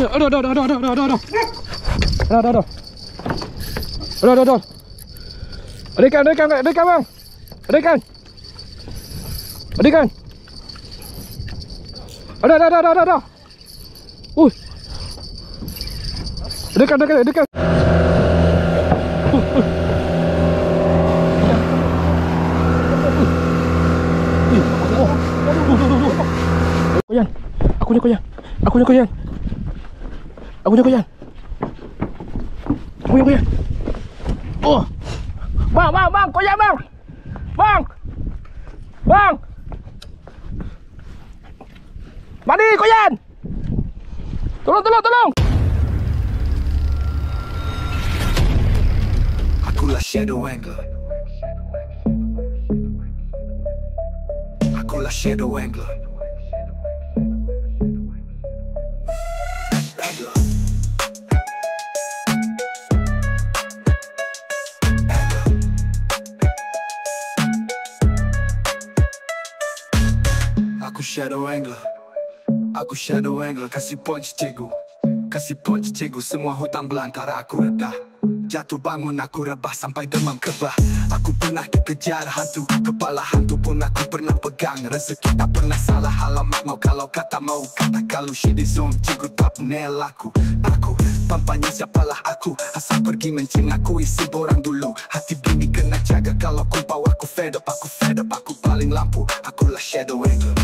Ada ikan bang. Ada ikan. Ada. Ada ikan. Koyan. Aku ni koyan. Oh. Bang, koyan bang. Bang. Mari koyan. Tolong. Akulah Shadow Angler. Aku Shadow Angler, kasih punch cikgu, semua hutang belantara aku redah. Jatuh bangun aku rebah sampai demam kebah. Aku pernah dikejar hantu, kepala hantu pun aku pernah pegang. Rezeki tak pernah salah, alamat mau kalau kata kalau she di zone, cikgu tak nel aku. Pampanya siapalah aku, asal pergi mencing aku isi borang dulu. Hati bini kena jaga kalau kumpau aku fed up, aku paling lampu. Akulah Shadow Angler.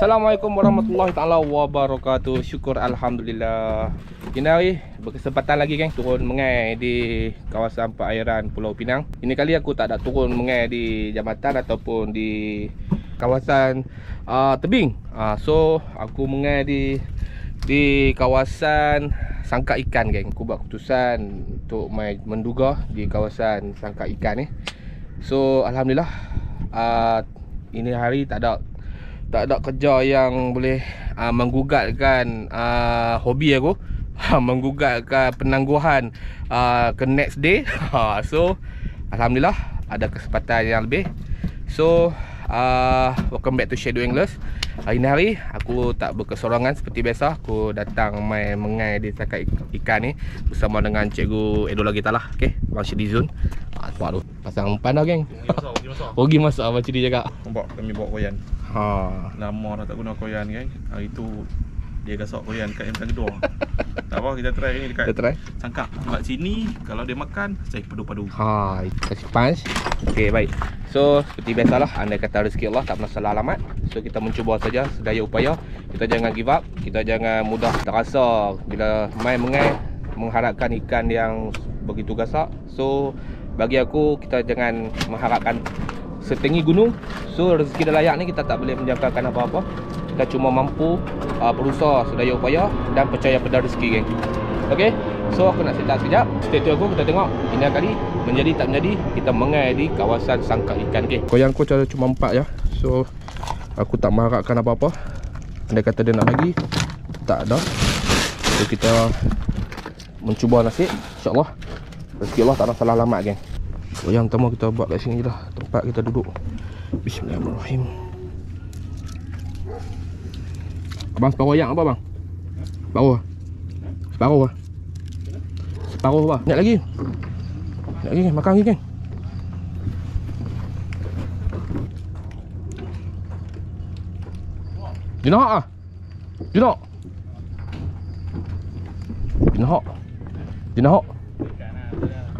Assalamualaikum warahmatullahi taala wabarakatuh. Syukur alhamdulillah. Ini hari berkesempatan lagi geng turun mengai di kawasan perairan Pulau Pinang. Ini kali aku tak ada turun mengai di jambatan ataupun di kawasan tebing. So aku mengai di kawasan sangkar ikan geng. Aku buat keputusan untuk menduga di kawasan sangkar ikan ni. So alhamdulillah ini hari tak ada kerja yang boleh menggugatkan hobi aku, menggugatkan penangguhan ke next day. So alhamdulillah ada kesempatan yang lebih. So welcome back to Shadow Anglers. Hari ni aku tak berkesorangan seperti biasa. Aku datang main mengai di sangkar ikan ni bersama dengan Cikgu Edo lagi talah. Okay, Bang Shidizun. Nampak tu pasang umpan dah geng. Pergi masak apa Cidi cakap. Kami bawa koyan. Lama dah tak guna koyan kan. Hari tu dia gasak koyan kat yang kedua. Tak apa, kita try ni dekat. Kita try. Sangkar. Dekat sini kalau dia makan saya padu-padu. Kasih punch. Okey, baik. So seperti biasalah, andai kata rezeki Allah tak pernah salah alamat. So kita mencuba saja sedaya upaya. Kita jangan give up. Kita jangan mudah terasa bila main mengai mengharapkan ikan yang begitu gasak. So bagi aku, kita jangan mengharapkan setinggi gunung. So rezeki dah layak ni kita tak boleh menjangkakan apa-apa. Kita cuma mampu berusaha sedaya upaya dan percaya pada rezeki geng. Okey. So aku nak cerita sekejap. Stay tune aku, kita tengok ini kali menjadi tak menjadi kita mengai di kawasan sangkar ikan. Okey. Koyan aku cuma 4 ya. So aku tak mengharapkan apa-apa. Andai kata dia nak bagi, tak ada. So kita mencuba nasib, insya-Allah. Rezeki Allah tak ada salah alamat geng. Yang pertama kita buat kat sini je lah, tempat kita duduk. Bismillahirrahmanirrahim. Abang separuh ayam apa bang? Separuh apa? Nak lagi geng, makan lagi geng. Jinahak.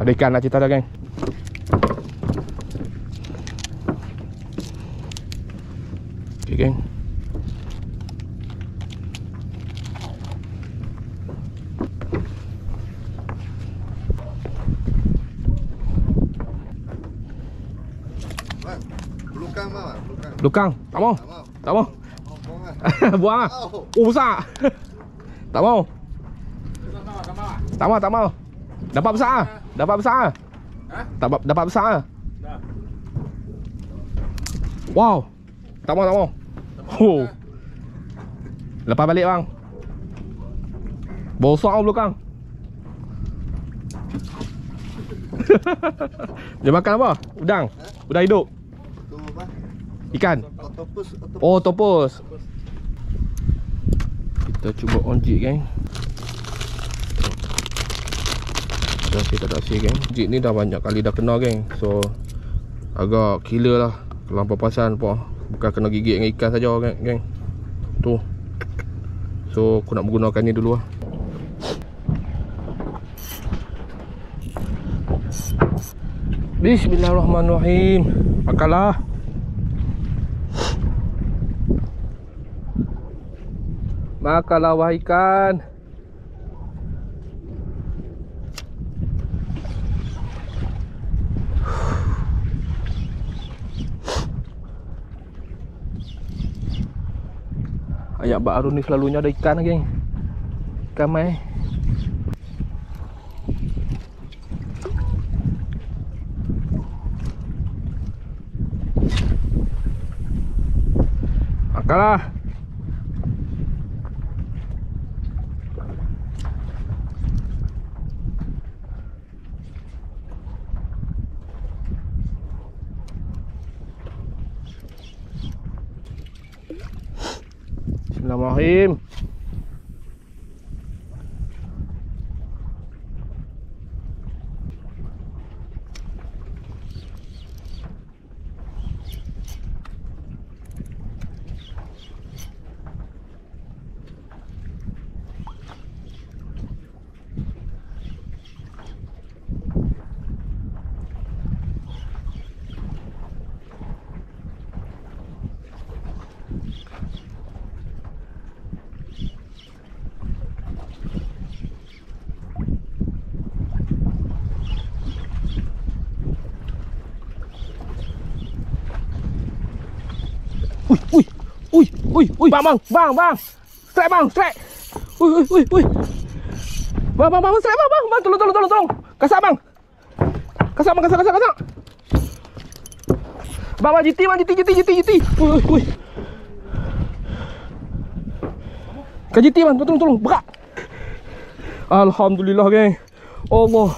Ada ikan lah cerita dah geng. Okay geng. Belukang. Tak mau. Buang ah. Oh besar. Tak mau. Tak mau. Dapat besar. Dapat besar. Wow. Tak mau. Oh. Lepas balik bang. Bosok belakang. Dia makan apa? Udang hidup. Ikan? Oh, topus. Kita cuba on jig geng. Dah saya tak ada asyik geng. Jig ni dah banyak kali dah kena geng. So agak killer lah. Terlampau pasan pun. Bukan kena gigit dengan ikan saja geng. Tu. So aku nak menggunakan ni dulu lah. Bismillahirrahmanirrahim. Makanlah. Makanlah wahai ikan. Ayat baru ni selalunya ada ikan geng. Ikan mai. Makanlah. Bismillahirrahmanirrahim. Ui, bang. Strike bang, strike. Ui. Bang, strike bang. Tolong. Kasak bang. Bang, GT. Ui. Kau GT bang, tolong. Berat. Alhamdulillah geng. Allah.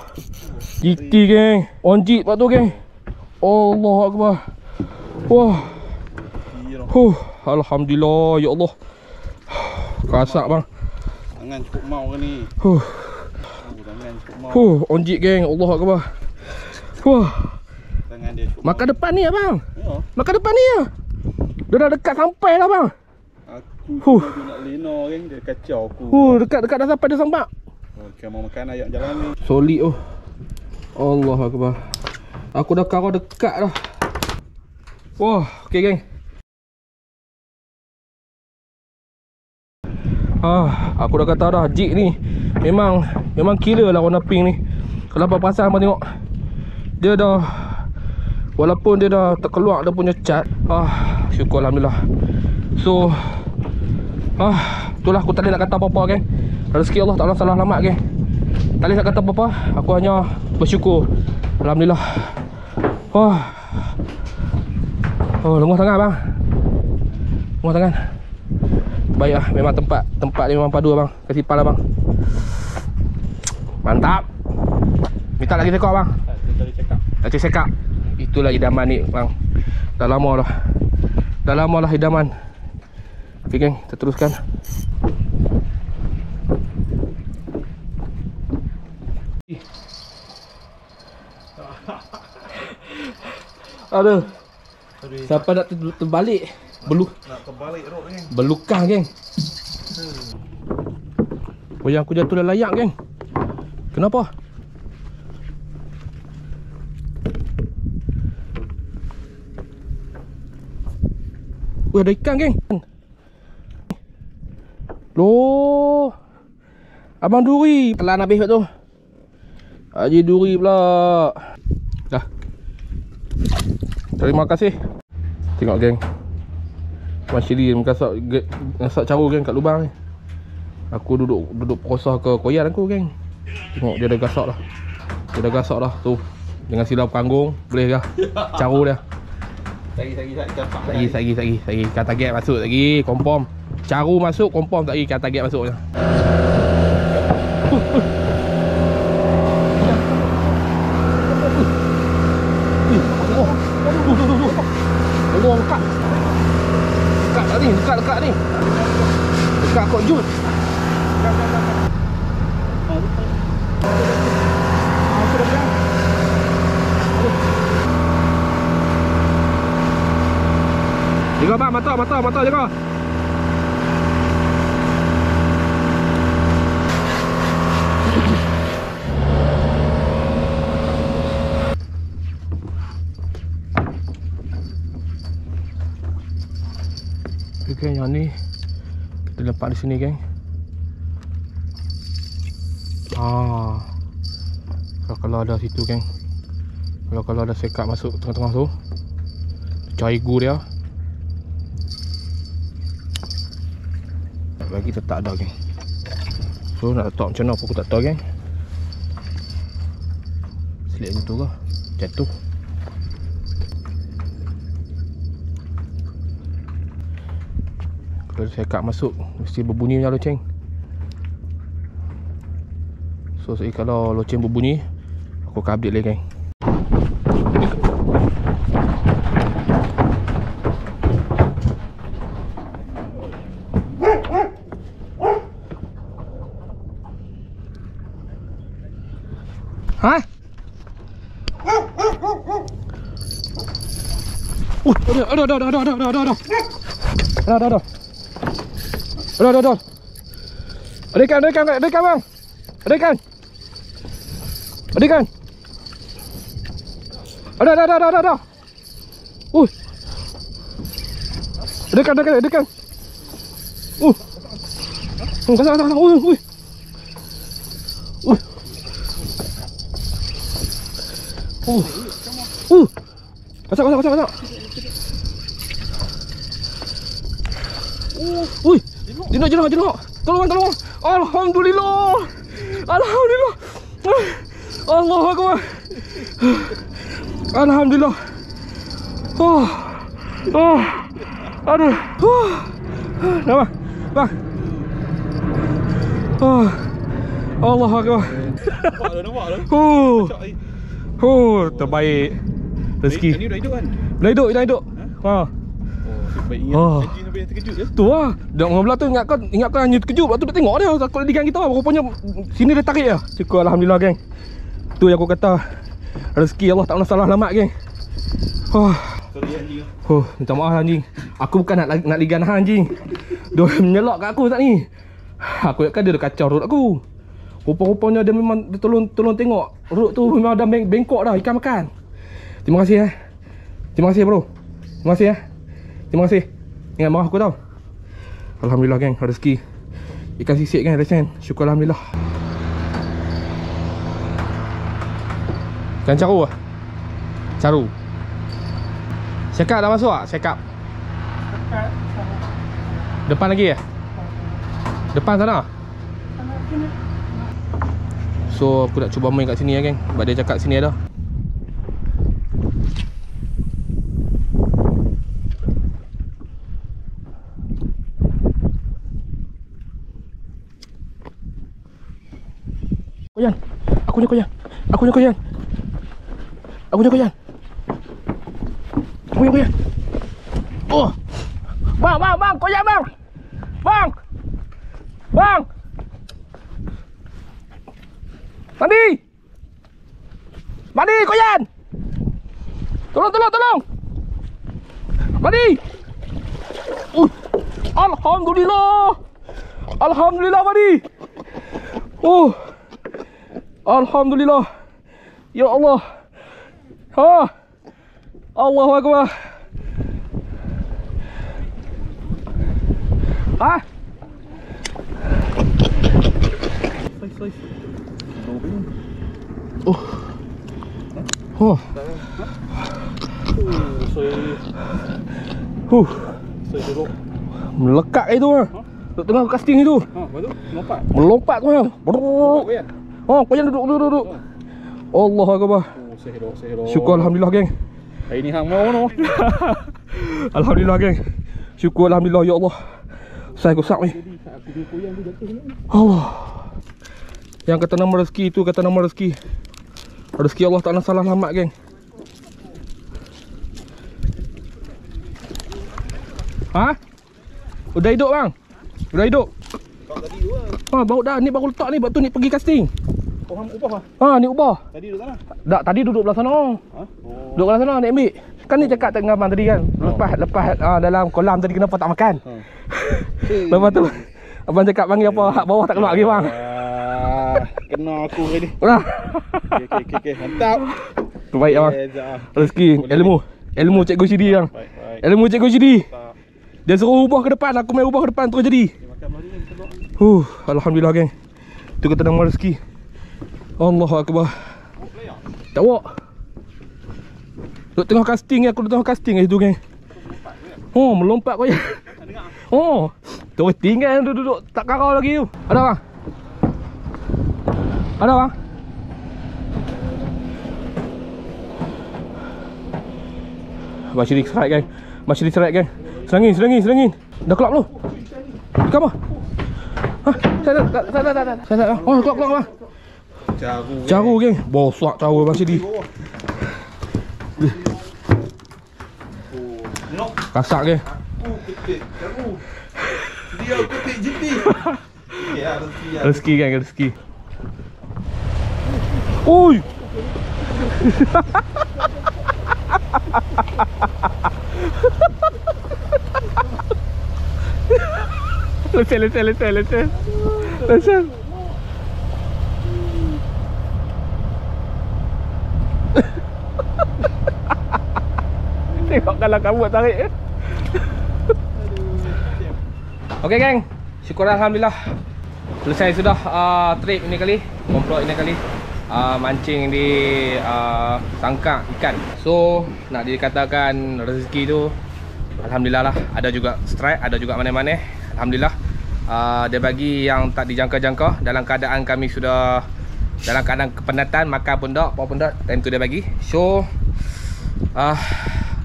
GT geng. On jeep pak tu geng. Allah Akbar. Wah. Alhamdulillah, ya Allah. Kasak bang. Tangan cukup mau ke ni? Tangan cukup mau. On jig geng, Allah Akbar. Wah. Tangan dia cukup. Makan depan ni ya bang. Ya. Makan depan ni ya. Dia dah dekat sampai dah bang. Aku nak lena geng, dia kacau aku. Dekat dah sampai dia sambak. Kau mau makan ayam jalan ni. Solid oh. Allah Akbar. Aku dah kawal dekat dah. Wah, okey geng. Aku dah kata dah, jig ni memang killer lah warna pink ni. Kalau apa pasal abang tengok, dia dah, walaupun dia dah terkeluar dia punya cat. Syukur Alhamdulillah. So itulah, aku tak boleh nak kata apa-apa geng. Rezeki Allah tak salah selamat geng. Tak boleh nak kata apa-apa. Aku hanya bersyukur Alhamdulillah. Lenguh tangan bang. Lenguh tangan. Baik lah, memang tempat ni memang padu abang. Kasih pala bang. Mantap. Minta lagi tekok bang. Tak cekak. Itulah idaman ni bang. Dah lama lah idaman. Okey geng, kita teruskan. Aduh. Siapa nak terbalik? Nak terbalik rok geng. Belukah geng. Yang aku jatuh dah layak geng. Kenapa? Ada ikan geng. Loh. Abang Duri telan habis tu. Haji Duri pula. Dah. Terima kasih. Tengok geng. Masyiri masak caru geng kat lubang ni. Aku duduk prosah ke koyan aku geng. Tengok dia dah gasak dah. Tu. Dengan silau panggung boleh dah. Caru dia. Sagi. Ikan target masuk lagi, confirm. Caru masuk, confirm tak lagi ikan target masuk je. Allah angkat. ni, dekat ni. Dekat Kok Jut. Jaga bang, mata jaga. Okay, yang ni kita lepak di sini, geng. Kalau ada situ, geng. Kalau ada sekat masuk tengah-tengah tu, cari gu dia. Bagi tetap ada, geng. So nak letak macam mana pun aku tak tahu, geng. Selit macam tu ke? Jatuh. Kalau sekat masuk mesti berbunyi macam loceng. So kalau loceng berbunyi, aku akan update lagi, geng. Ha? Ada. Adikan bang. Adikan. Ada. Adikan. Kasar. Kasar. Jenok. Tolong. Alhamdulillah. Allahu Akbar. Alhamdulillah. Aduh. Nama, bang. Allahu Akbar. Terbaik. Rezeki. Ini dah hidup kan? Dah hidup. Baik ingat janji terkejut je. Tu lah. Dah orang belah tu ingat kau hanya terkejut. Lepas tu dia tengok dia takut dia gang kita. Rupanya sini dia tarik lah. Syukur alhamdulillah, geng. Tu yang aku kata, rezeki Allah tak pernah salah alamat, geng. Sorry anjing. Minta maaf anjing. Aku bukan nak ligan anjing. Dia menyelak kat aku saat ni. Aku ingatkan dia dah kacau rut aku. Rupa-rupanya dia memang dia tolong tengok. Rut tu memang dah bengkok dah ikan makan. Terima kasih bro. Terima kasih. Ingat marah aku tau. Alhamdulillah, geng, rezeki. Ikan sisik, kan, resen. Syukur alhamdulillah. Ikan caru lah. Caru. Sekap dah masuk tak? Sekap. Depan lagi ya? Depan sana. So aku nak cuba main kat sini ya, geng. Sebab dia cakap sini ada. Koyan. Aku punya koyan. Oh. Bang, koyan bang. Bang. Mandi, koyan. Tolong. Mandi. Alhamdulillah, mandi. Alhamdulillah. Ya Allah. Allahu Akbar. Saiz. Melekat itu ah. Duduk tengah casting itu. Betul? Melompat tu ah. Koyan duduk. Allahu Akbar. Sehero. Syukur alhamdulillah, geng. Hari ni hang mau no. Alhamdulillah, geng. Syukur alhamdulillah, ya Allah. Saya gosak ni. Allah. Yang kata nama rezeki itu kata nama rezeki. Rezeki Allah tak nak salah alamat, geng. Udah hidup bang. Udah hidup. Kau tadi dua. Ha, baru dah. Ni baru letak ni. Lepas tu ni pergi casting. Kau ubah ah. Ha, ni ubah. Tadi duduk sana. Tak, tadi duduk belah sana. Ha? Oh. Duduk belah sana, nak ambil. Kan ni cakap tengah abang tadi kan. Lepas dalam kolam tadi kenapa tak makan. Lepas tu abang cakap panggil apa hak bawah tak keluar lagi bang. Kena aku tadi. Udah. Okey. Mantap. Terbaik abang. Rezeki, ilmu cikgu Syidi bang. Baik. Ilmu cikgu Syidi. Dia suruh ubah ke depan, aku main ubah ke depan terus jadi. Makan baru ni sebab. Alhamdulillah geng. Tu kita nama rezeki. Allahu akbar. Tak wak. Duduk tengah casting aku tengah casting kat situ geng. Oh, melompat kau ya. Oh. Tu tinggal duduk tak karau lagi tu. Ada bang? Ada bang? Masih strike geng. Masih strike geng. Serangin. Dah kelap lu. Dekat apa? Hah? Saya. Oh, kelap bang. Caru geng. Bosak caru bang Syidi. Kasak geng. Dia petik GP. Okey ah, Rezeki geng, rezeki. Oi. Lesen. Tengok kalau kamu tarik. Okey geng, syukur alhamdulillah. Selesai sudah trip ini kali, komplot ini kali. Mancing di tangkap ikan. So, nak dikatakan rezeki tu alhamdulillah lah. Ada juga strike, ada juga mana-mana. Alhamdulillah. Dia bagi yang tak dijangka-jangka. Dalam keadaan kami sudah dalam keadaan kepenatan, makan pun tak, apa pun tak, time tu dia bagi. So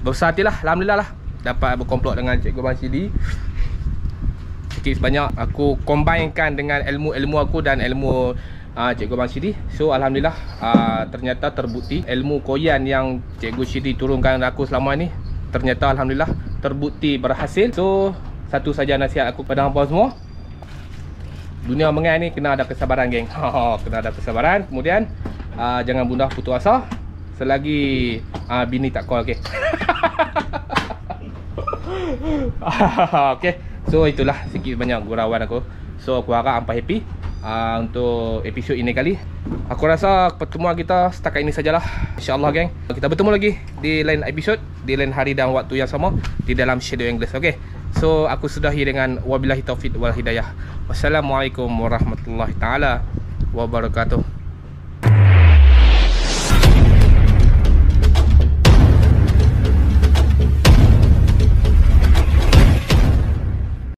berbesar hatilah, alhamdulillah lah dapat berkomplot dengan Cikgu Abang Syidi. Sikit sebanyak aku combinekan dengan ilmu aku dan ilmu Cikgu Abang Syidi. So alhamdulillah ternyata terbukti ilmu koyan yang Cikgu Syidi turunkan aku selama ni, ternyata alhamdulillah terbukti berhasil. So satu saja nasihat aku pada hangpa semua, dunia mengai ni kena ada kesabaran geng. Kena ada kesabaran. Kemudian jangan mudah putus asa selagi bini tak call. Okay. Okay. So itulah sikit banyak gurauan aku. So aku harap hampa happy untuk episod ini kali. Aku rasa pertemuan kita setakat ini sajalah. InsyaAllah geng, kita bertemu lagi di lain episod, di lain hari dan waktu yang sama, di dalam Shadow Anglers. Okay. So aku sudahi dengan wabillahi taufiq wal hidayah. Wassalamualaikum warahmatullahi taala wabarakatuh.